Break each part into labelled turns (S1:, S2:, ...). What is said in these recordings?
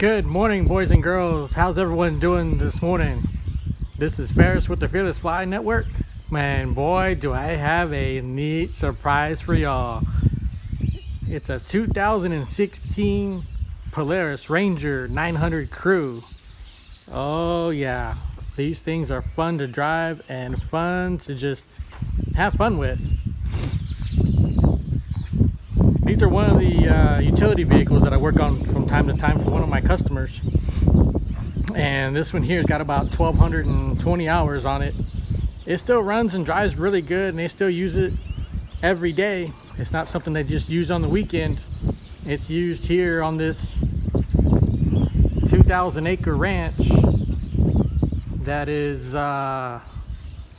S1: Good morning, boys and girls. How's everyone doing this morning? This is Ferris with the Fearless Fly Network. Man, boy, do I have a neat surprise for y'all. It's a 2016 Polaris Ranger 900 Crew. Oh yeah, these things are fun to drive and fun to just have fun with. These are one of the utility vehicles that I work on from time to time for one of my customers. And this one here's got about 1,220 hours on it. It still runs and drives really good, and they still use it every day. It's not something they just use on the weekend. It's used here on this 2,000 acre ranch that is that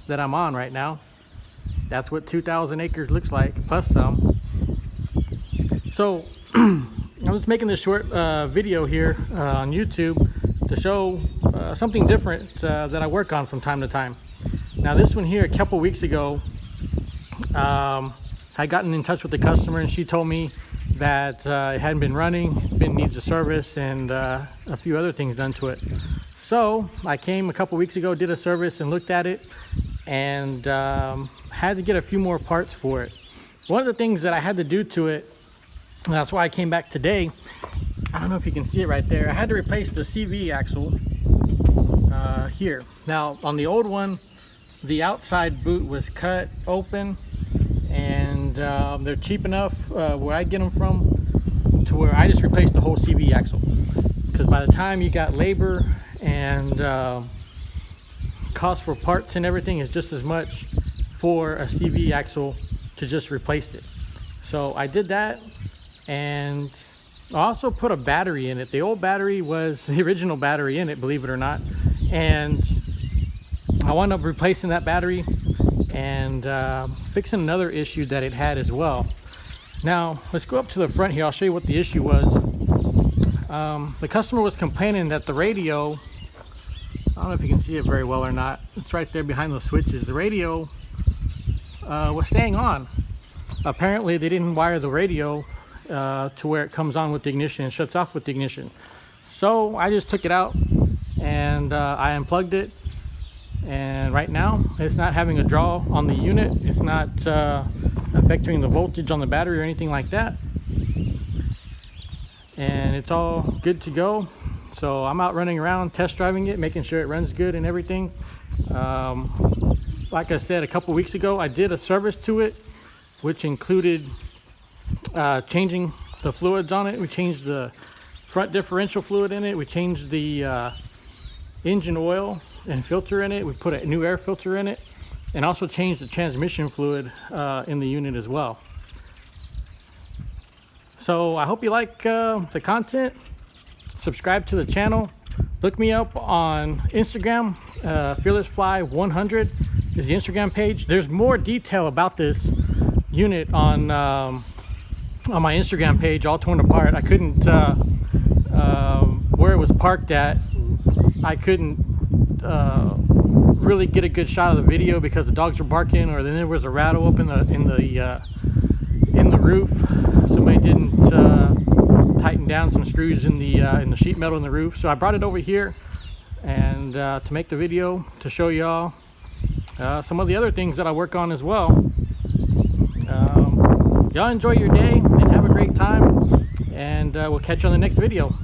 S1: I'm on right now. That's what 2,000 acres looks like, plus some. So I'm just making this short video here on YouTube to show something different that I work on from time to time. Now this one here, a couple weeks ago, I gotten in touch with the customer, and she told me that it hadn't been running, needs a service, and a few other things done to it. So I came a couple weeks ago, did a service and looked at it, and had to get a few more parts for it. One of the things that I had to do to it, and that's why I came back today, I don't know if you can see it right there, I had to replace the CV axle here. Now on the old one, the outside boot was cut open, and they're cheap enough where I get them from to where I just replaced the whole CV axle, because by the time you got labor and cost for parts and everything is just as much for a CV axle to just replace it. So I did that, and I also put a battery in it. The old battery was the original battery in it, believe it or not, and I wound up replacing that battery and fixing another issue that it had as well. Now let's go up to the front here. I'll show you what the issue was. The customer was complaining that the radio, I don't know if you can see it very well or not, it's right there behind those switches, the radio was staying on. Apparently they didn't wire the radio to where it comes on with the ignition and shuts off with the ignition. So I just took it out and I unplugged it, and right now it's not having a draw on the unit. It's not affecting the voltage on the battery or anything like that, and it's all good to go. So I'm out running around test driving it, making sure it runs good and everything. Like I said, a couple weeks ago I did a service to it, which included changing the fluids on it. We changed the front differential fluid in it, we changed the engine oil and filter in it, we put a new air filter in it, and also changed the transmission fluid in the unit as well. So I hope you like the content. Subscribe to the channel. Look me up on Instagram. FearlessFly100 is the Instagram page. There's more detail about this unit on my Instagram page, all torn apart. I couldn't where it was parked at, I couldn't really get a good shot of the video because the dogs were barking, or then there was a rattle up in the roof. Somebody didn't tighten down some screws in the sheet metal in the roof. So I brought it over here and to make the video to show y'all some of the other things that I work on as well. Y'all enjoy your day and have a great time, and we'll catch you on the next video.